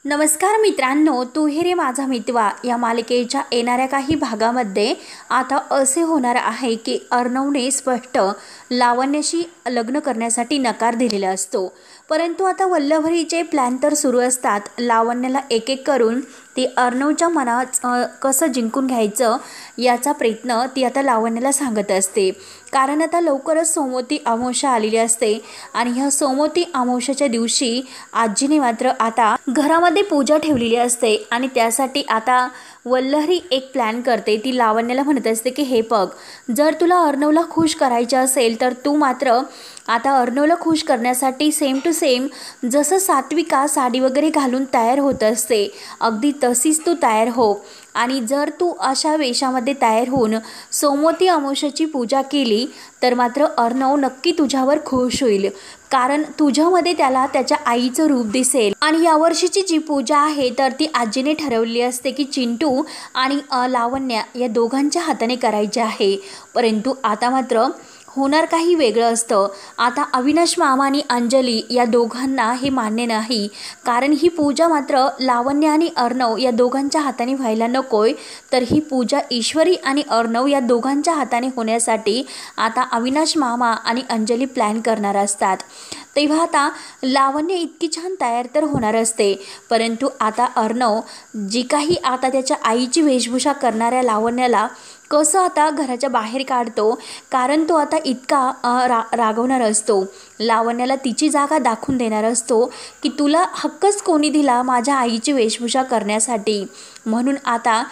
नमस्कार मित्रांनो, तू हे रे माझा मितवा या मालिकेच्या येणाऱ्या काही भागामध्ये आता असे होणार आहे की अर्णवने स्पष्ट लावण्याशी लग्न करण्यासाठी नकार दिलेला असतो। परंतु आता वल्लभरीचे प्लॅन तर सुरू असतात। लावण्याला एक एक करून ती अर्णवच्या मनात कसं जिंकून घ्यायचं याचा प्रयत्न ती आता लावण्याला सांगत असते। कारण आता लवकरच सोमवती अमावस्या आलेली असते आणि ह्या सोमवती अमावस्याच्या दिवशी आजीने मात्र आता घरामध्ये पूजा ठेवलेली असते आणि त्यासाठी आता वल्लरी एक प्लॅन करते। ती लावण्याला म्हणत असते की हे बघ, जर तुला अर्णवला खुश करायचं असेल तर तू मात्र आता अर्णवला खुश करण्यासाठी सेम टू सेम जसं सात्विका साडी वगैरे घालून तयार होत असते अगदी तशीच तू तयार हो। आणि जर तू अशा वेशामध्ये तयार होऊन सोमवती अमावस्येची पूजा केली तर मात्र अर्णव नक्की तुझ्यावर खुश होईल, कारण तुझ्यामध्ये त्याला त्याच्या आईचं रूप दिसेल। आणि यावर्षीची जी पूजा आहे तर ती आजीने ठरवली असते की चिंटू आणि लावण्या या दोघांच्या हाताने करायची आहे। परंतु आता मात्र होणार काही वेगळं असतं। आता अविनाश मामा आणि अंजली या दोघांना हे मान्य नाही, कारण ही पूजा मात्र लावण्य आणि अर्णव या दोघांच्या हाताने व्हायला नकोय। तर ही पूजा ईश्वरी आणि अर्णव या दोघांच्या हाताने होण्यासाठी आता अविनाश मामा आणि अंजली प्लॅन करणार असतात। तेव्हा आता लावण्य इतकी छान तयार तर होणार असते, परंतु आता अर्णव जी काही आता त्याच्या आईची वेशभूषा करणाऱ्या लावण्याला कसं आता घराच्या बाहेर काढतो, कारण तो आता इतका रागवणार असतो। लावण्याला तिची जागा दाखवून देणार असतो की तुला हक्कच कोणी दिला माझ्या आईची वेशभूषा करण्यासाठी। म्हणून आता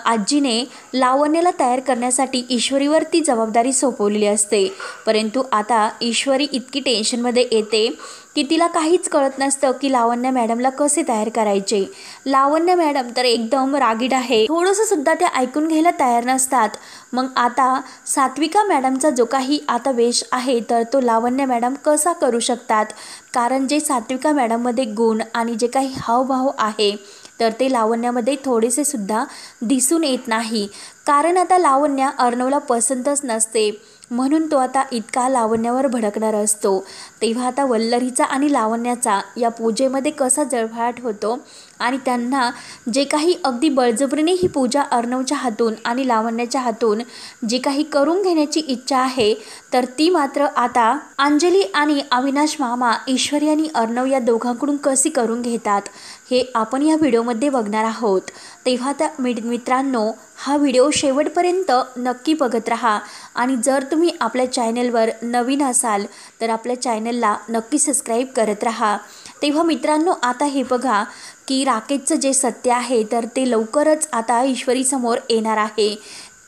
आजीने लावण्याला तयार करण्यासाठी ईश्वरीवर ती जबाबदारी सोपवलेली असते। परंतु आता ईश्वरी इतकी टेन्शनमध्ये येते की तिला काहीच कळत नसतं की लावण्य मॅडमला कसे तयार करायचे। लावण्य मॅडम तर एकदम रागीट आहे, थोडंसं सुद्धा ते ऐकून घ्यायला तयार नसतात। मग आता सात्विका मॅडमचा जो काही आता वेश आहे तर तो लावण्य मॅडम कसा करू शकतात, कारण जे सात्विका मॅडममध्ये गुण आणि जे काही हावभाव आहे तर ते लावण्यामध्ये थोडेसे सुद्धा दिसून येत नाही। कारण आता लावण्य अर्णवला पसंतच नसते, म्हणून तो आता इतका लावण्यावर भडकणार असतो। तेव्हा आता वल्लरीचा आणि लावण्याचा या पूजेमध्ये कसा जळफळाट होतो आणि त्यांना जे काही अगदी बळजबरीने ही पूजा अर्णवच्या हातून आणि लावण्याच्या हातून जी काही करून घेण्याची इच्छा आहे तर ती मात्र आता अंजली आणि अविनाश मामा, ईश्वरी आणि अर्णव या दोघांकडून कशी करून घेतात हे आपण या व्हिडिओमध्ये बघणार आहोत। तेव्हा आता मित्रांनो, हा व्हिडिओ शेवटपर्यंत नक्की बघत राहा आणि जर तुम्ही आपल्या चॅनलवर नवीन असाल तर आपल्या चॅनलला नक्की सबस्क्राईब करत राहा। तेव्हा मित्रांनो, आता हे बघा की राकेशचं जे सत्य आहे तर ते लवकरच आता ईश्वरीसमोर येणार आहे।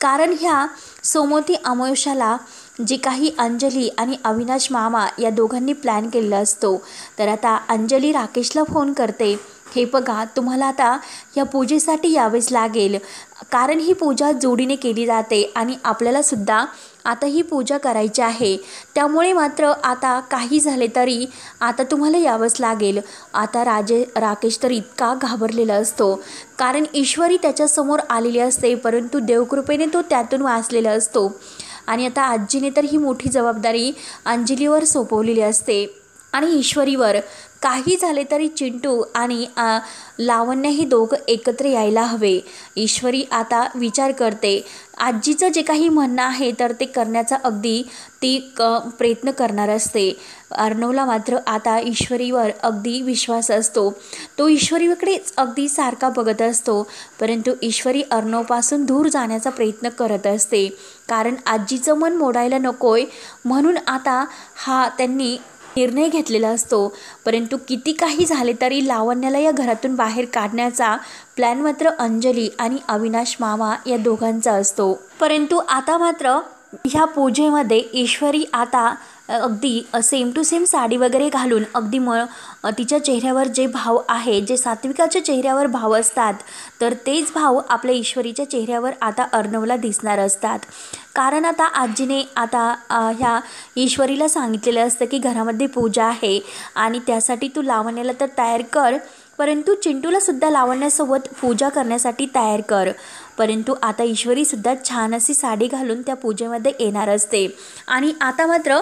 कारण ह्या सोमवती अमावस्याला जे काही अंजली आणि अविनाश मामा या दोघांनी प्लॅन केलेला असतो, तर आता अंजली राकेशला फोन करते, हे बघा तुम्हाला आता या पूजेसाठी यावेच लागेल, कारण ही पूजा जोडीने केली जाते आणि आपल्यालासुद्धा आता ही पूजा करायची आहे। त्यामुळे मात्र आता काही झाले तरी आता तुम्हाला यावंच लागेल। आता राकेश तर इतका घाबरलेला असतो, कारण ईश्वरी त्याच्यासमोर आलेली असते, परंतु देवकृपेने तो त्यातून वाचलेला असतो। आणि आता आजीने तर ही मोठी जबाबदारी अंजलीवर सोपवलेली असते आणि ईश्वरीवर। काही झाले तरी चिंटू आणि लावण्य ही दोघं एकत्र यायला हवे। ईश्वरी आता विचार करते, आजीचं जे काही म्हणणं आहे तर ते करण्याचा अगदी ती प्रयत्न करणार असते। अर्णवला मात्र आता ईश्वरीवर अगदी विश्वास असतो, तो ईश्वरीकडेच अगदी सारखा बघत असतो। परंतु ईश्वरी अर्णवपासून दूर जाण्याचा प्रयत्न करत असते, कारण आजीचं मन मोडायला नकोय म्हणून आता हा त्यांनी निर्णय घेतलेला असतो। परंतु किती काही झाले तरी लावण्याला या घरातून बाहेर काढण्याचा प्लॅन मात्र अंजली आणि अविनाश मामा या दोघांचा असतो। परंतु आता मात्र ह्या पूजेमध्ये ईश्वरी आता अगदी सेम टू सेम साडी वगैरे घालून अगदी तिच्या चेहऱ्यावर जे भाव आहे, जे सात्विकाच्या चेहऱ्यावर भाव असतात तर तेच भाव आपल्या ईश्वरीच्या चेहऱ्यावर आता अर्णवला दिसणार असतात। कारण आता आजीने आता ह्या ईश्वरीला सांगितलेलं असतं की घरामध्ये पूजा आहे आणि त्यासाठी तू लावण्याला तर तयार कर, परंतु चिंटूलासुद्धा लावण्यासोबत पूजा करण्यासाठी तयार कर। परंतु आता ईश्वरीसुद्धा छान अशी साडी घालून त्या पूजेमध्ये येणार असते आणि आता मात्र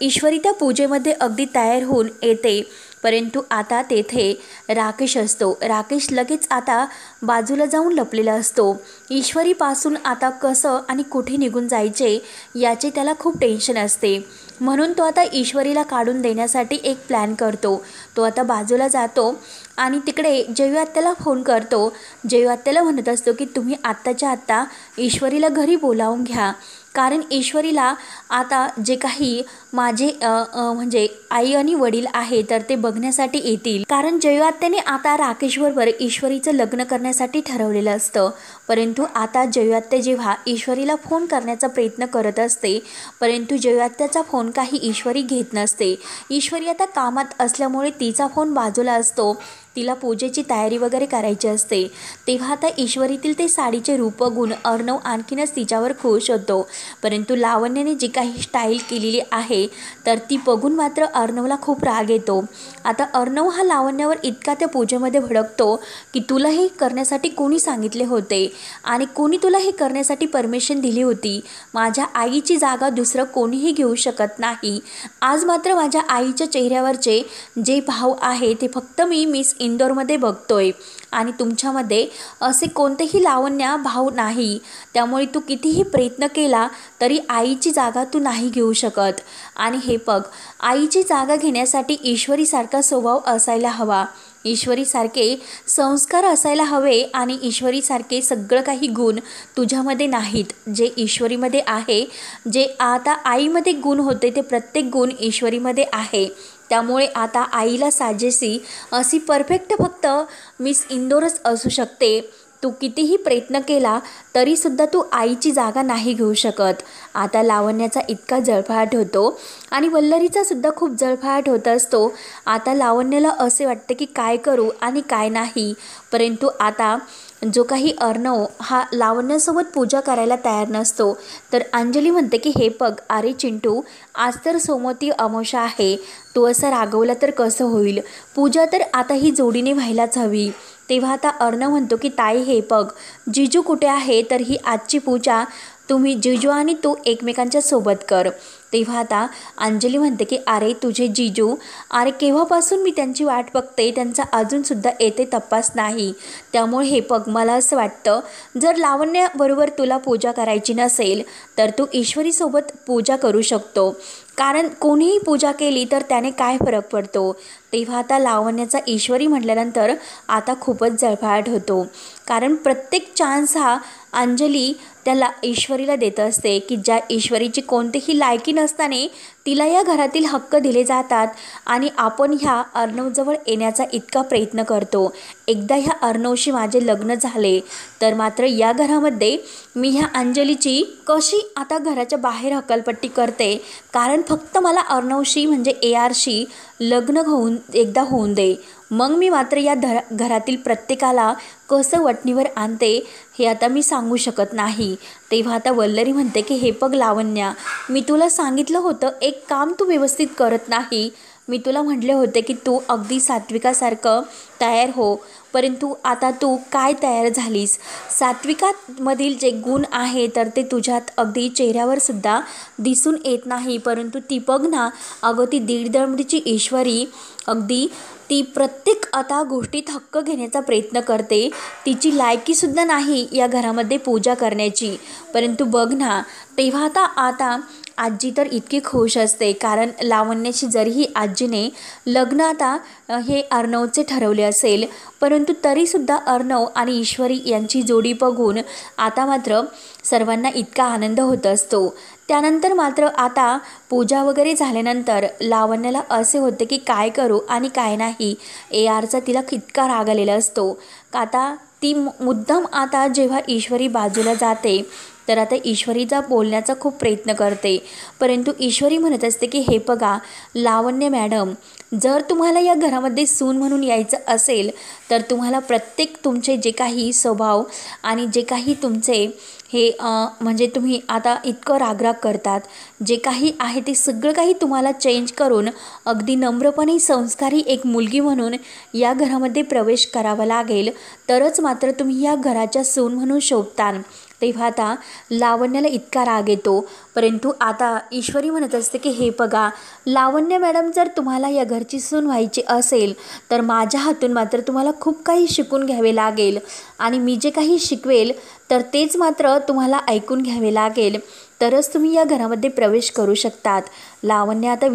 ईश्वरी त्या पूजेमध्ये अगदी तयार होऊन येते। परंतु आता तेथे राकेश असतो. राकेश लगेच आता बाजूला जाऊन लपलेला असतो. ईश्वरीपासून आता कसं आणि कुठे निघून जायचे याचे त्याला खूप टेन्शन असते. म्हणून तो आता ईश्वरीला काढून देण्यासाठी एक प्लॅन करतो. तो आता बाजूला जातो आणि तिकडे जयू आत्याला फोन करतो. जयू आत्याला म्हणत असतो की तुम्ही आत्ताच्या आत्ता ईश्वरीला घरी बोलावून घ्या, कारण ईश्वरीला आता जे काही माझे म्हणजे आई आणि वडील आहे तर ते बघण्यासाठी येतील. कारण जयू आत्याने आता राकेशबरोबर ईश्वरीचं लग्न करण्यासाठी ठरवलेलं असतं. परंतु आता जयू आत्या जेव्हा ईश्वरीला फोन करण्याचा प्रयत्न करत असते, परंतु जयू आत्याचा फोन काही ईश्वरी घेत नसते. ईश्वरी आता कामात असल्यामुळे तिचा फोन बाजूला असतो. तिला पूजेची तयारी वगैरे करायची असते. तेव्हा आता ईश्वरीतील ते साडीचे रूप बघून अर्णव आणखीनच तिच्यावर खुश होतो. परंतु लावण्याने जी काही स्टाईल केलेली आहे तर ती बघून मात्र अर्णवला खूप राग येतो. आता अर्णव हा लावण्यावर इतका त्या पूजेमध्ये भडकतो की तुला हे करण्यासाठी कोणी सांगितले होते आणि कोणी तुला हे करण्यासाठी परमिशन दिली होती. माझ्या आईची जागा दुसरं कोणीही घेऊ शकत नाही. आज मात्र माझ्या आईच्या चेहऱ्यावरचे जे भाव आहे ते फक्त मी मिस इंदोरमध्ये बघतोय आणि तुमच्यामध्ये असे कोणतेही लावण्या भाव नाही. त्यामुळे तू कितीही प्रयत्न केला तरी आईची जागा तू नाही घेऊ शकत. आणि हे बघ, आईची जागा घेण्यासाठी ईश्वरीसारखा स्वभाव असायला हवा, ईश्वरीसारखे संस्कार असायला हवे आणि ईश्वरीसारखे सगळं काही गुण तुझ्यामध्ये नाहीत. जे ईश्वरीमध्ये आहे, जे आता आईमध्ये गुण होते ते प्रत्येक गुण ईश्वरीमध्ये आहे. त्यामुळे आता आईला साजेशी अशी परफेक्ट फक्त मिस इंदोरच असू शकते. तू कितीही प्रयत्न केला तरीसुद्धा तू आईची जागा नाही घेऊ शकत. आता लावण्याचा इतका जळफळाट होतो आणि वल्लरीचा सुद्धा खूप जळफळाट होत असतो. आता लावण्याला असे वाटते की काय करू आणि काय नाही. परंतु आता जो काही अर्णव हा लावण्यासोबत पूजा करायला तयार नसतो. तर अंजली म्हणते की हे बघ, अरे चिंटू, आज तर सोमवती अमावस्या आहे, तू असं रागवला तर कसं होईल. पूजा तर आता ही जोडीने व्हायलाच हवी. तेव्हा आता अर्णव म्हणतो की ताई हे बघ, जिजू कुठे आहे, तर ही आजची पूजा तुम्ही जिजू आणि तू एकमेकांच्या सोबत कर. तेव्हा आता अंजली म्हणते की अरे तुझे जिजू, अरे केव्हापासून मी त्यांची वाट बघते, त्यांचा अजूनसुद्धा येते तपास नाही. त्यामुळे हे बघ, मला असं वाटतं जर लावण्याबरोबर तुला पूजा करायची नसेल तर तू ईश्वरीसोबत पूजा करू शकतो, कारण कोणीही पूजा केली तर त्याने काय फरक पडतो. तेव्हा आता लावण्याचा ईश्वरी म्हटल्यानंतर आता खूपच जळफळाट होतो. कारण प्रत्येक चान्स हा अंजली त्याला ईश्वरीला देत असते की ज्या ईश्वरीची कोणतीही लायकी नसताना तिला या घरातील हक्क दिले जातात आणि आपण ह्या अर्णवजवळ येण्याचा इतका प्रयत्न करतो. एकदा ह्या अर्णवशी माझे लग्न झाले तर मात्र या घरामध्ये मी ह्या अंजलीची कशी आता घराच्या बाहेर हकालपट्टी करते, कारण फक्त मला अर्णवशी म्हणजे ARशी लग्न एकदा होऊन दे, मग मी मात्र या घरातील प्रत्येकाला कसं वटणीवर आणते हे आता मी सांगू शकत नाही. तेव्हा आता वल्लरी म्हणते की हे बघ लावण्या, मी तुला सांगितलं होतं एक काम तू व्यवस्थित करत नाही. मी तुला म्हटले होते की तू अगदी सात्विकासारखं तयार हो, परंतु आता तू काय तयार झालीस. सात्विकामधील जे गुण आहे तर ते तुझ्यात अगदी चेहऱ्यावर सुद्धा दिसून येत नाही. परंतु ती बघ ना, अगं ती दीड ईश्वरी अगदी ती प्रत्येक आता गोष्टीत हक्क घेण्याचा प्रयत्न करते. तिची लायकीसुद्धा नाही या घरामध्ये पूजा करण्याची. परंतु बघ ना, तेव्हा आता आजी तर इतकी खुश असते, कारण लावण्याशी जरीही आजीने लग्न आता हे अर्णवचे ठरवले असेल, परंतु तरीसुद्धा अर्णव आणि ईश्वरी यांची जोडी बघून आता मात्र सर्वांना इतका आनंद होत असतो. त्यानंतर मात्र आता पूजा वगैरे झाल्यानंतर लावण्याला असे होते की काय करू आणि काय नाही. ARचा तिला इतका राग आलेला असतो. आता ती मुद्दाम आता जेव्हा ईश्वरी बाजूला जाते तर आता ईश्वरीचा बोलण्याचा खूप प्रयत्न करते, परंतु ईश्वरी म्हणत असते की हे बघा लावण्य मॅडम, जर तुम्हाला या घरामध्ये सून म्हणून यायचं असेल तर तुम्हाला प्रत्येक तुमचे जे काही स्वभाव आणि जे काही तुमचे हे म्हणजे तुम्ही आता इतकं रागराग करतात, जे काही आहे ते सगळं काही तुम्हाला चेंज करून अगदी नम्रपणे संस्कारी एक मुलगी म्हणून या घरामध्ये प्रवेश करावा लागेल, तरच मात्र तुम्ही या घराच्या सून म्हणून शोभतान. तेव्हा आता लावण्याला इतका राग येतो, परंतु आता ईश्वरी म्हणत असते की हे बघा लावण्य मॅडम, जर तुम्हाला या घरची सून व्हायची असेल तर माझ्या हातून मात्र तुम्हाला खूप काही शिकून घ्यावे लागेल आणि मी जे काही शिकवेल तर तेच मात्र तुम्हाला ऐकून घ्यावे लागेल, तरच तुम्ही या घरामध्ये प्रवेश करू शकतात. लावण्य आता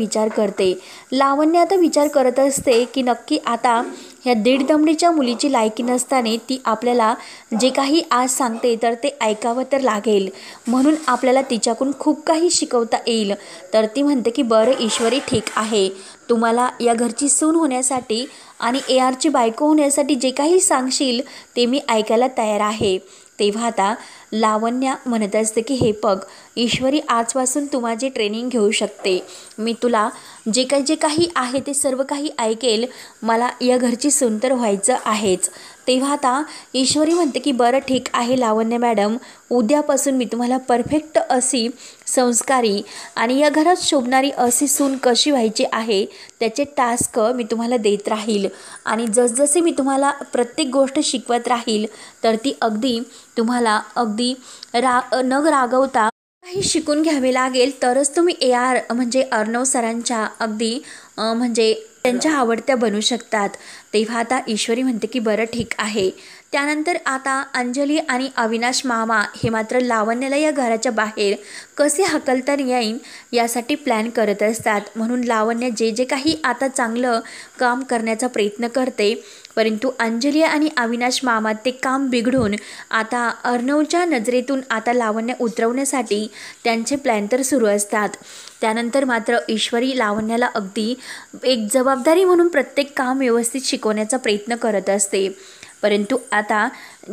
विचार करत असते की नक्की आता ह्या दीड दमडीच्या मुलीची लायकी नसताना ती आपल्याला जे काही आज सांगते तर ते ऐकावं तर लागेल, म्हणून आपल्याला तिच्याकडून खूप काही शिकवता येईल. तर ती म्हणते की बरं ईश्वरी, ठीक आहे, तुम्हाला या घरची सून होण्यासाठी आणि ARची बायको होण्यासाठी जे काही सांगशील ते मी ऐकायला तयार आहे. तेव्हा आता लावण्या म्हणत असते की हे बघ ईश्वरी, आजपासून तू माझी ट्रेनिंग घेऊ शकते. मी तुला जे काही आहे ते सर्व काही ऐकेल. मला या घरची सून तर व्हायचं आहेच. तेव्हा आता ईश्वरी म्हणते की बरं ठीक आहे लावण्य मॅडम, उद्यापासून मी तुम्हाला परफेक्ट अशी संस्कारी आणि या घरात शोभणारी अशी सून कशी व्हायची आहे त्याचे टास्क मी तुम्हाला देत राहील आणि जसजसे मी तुम्हाला प्रत्येक गोष्ट शिकवत राहील तर ती अगदी तुम्हाला अगदी न रागवता काही शिकून घ्यावे लागेल, तरच तुम्ही AR म्हणजे अर्णव सरांच्या अगदी म्हणजे त्यांच्या आवडत्या बनू शकतात. तेव्हा आता ईश्वरी म्हणते की बरं ठीक आहे. त्यानंतर आता अंजली आणि अविनाश मामा हे मात्र लावण्याला या घराच्या बाहेर कसे हाकलता येईल यासाठी प्लॅन करत असतात. म्हणून लावण्य जे काही आता चांगलं काम करण्याचा प्रयत्न करते, परंतु अंजली आणि अविनाश मामा ते काम बिघडून आता अर्णवच्या नजरेतून आता लावण्य उतरवण्यासाठी त्यांचे प्लॅन तर सुरू असतात. त्यानंतर मात्र ईश्वरी लावण्याला अगदी एक जबाबदारी म्हणून प्रत्येक काम व्यवस्थित शिकवण्याचा प्रयत्न करत असते. परंतु आता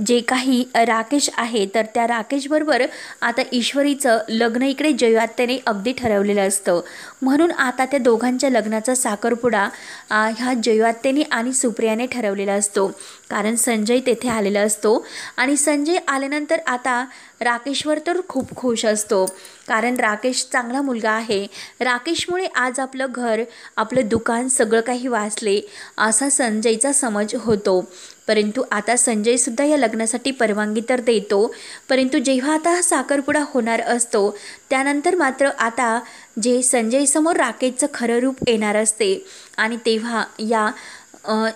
जे काही राकेश आहे तर त्या राकेशबरोबर आता ईश्वरीचं लग्न इकडे जयात्याने अगदी ठरवलेलं असतं. म्हणून आता त्या दोघांच्या लग्नाचा साखरपुडा ह्या जयात्याने आणि सुप्रियाने ठरवलेला असतो, कारण संजय तेथे आलेला असतो. आणि संजय आल्यानंतर आता राकेशवर तर खूप खुश असतो, कारण राकेश चांगला मुलगा आहे. राकेशमुळे आज आपलं घर, आपलं दुकान सगळं काही वाचले असा संजयचा समज होतो. परंतु आता संजयसुद्धा या लग्नासाठी परवानगी तर देतो, परंतु जेव्हा आता हा साखरपुडा होणार असतो त्यानंतर मात्र आता जे संजयसमोर राकेशचं खरं रूप येणार असते आणि तेव्हा या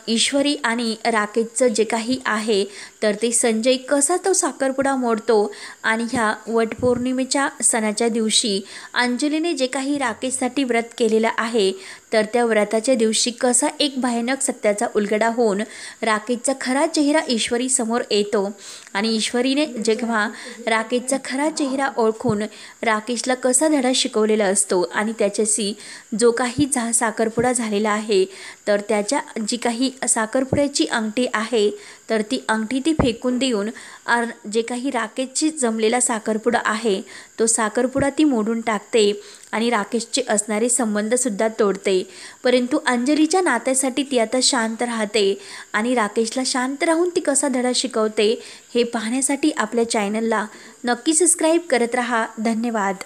ईश्वरी आणि राकेशचं जे काही आहे तर ते संजय कसा तो साखरपुडा मोडतो आणि ह्या वटपौर्णिमेच्या सणाच्या दिवशी अंजलीने जे काही राकेशसाठी व्रत केलेलं आहे तर त्या व्रताच्या दिवशी कसा एक भयानक सत्याचा उलगडा होऊन राकेशचा खरा चेहरा ईश्वरी समोर येतो आणि ईश्वरीने जेव्हा राकेशचा खरा चेहरा ओळखून राकेशला कसा धडा शिकवलेला असतो आणि त्याच्याशी जो काही साखरपुडा झालेला आहे तर त्याच्या जी काही साखरपुड्याची अंगठी आहे तर ती अंगठी ती फेकून देऊन जे काही राकेशची जमलेला साखरपुडा आहे तो साखरपुडा ती मोडून टाकते आणि राकेशचे असणारे संबंधसुद्धा तोडते. परंतु अंजलीच्या नात्यासाठी ती आता शांत राहते आणि राकेशला शांत राहून ती कसा धडा शिकवते हे पाहण्यासाठी आपल्या चॅनलला नक्की सबस्क्राईब करत राहा. धन्यवाद.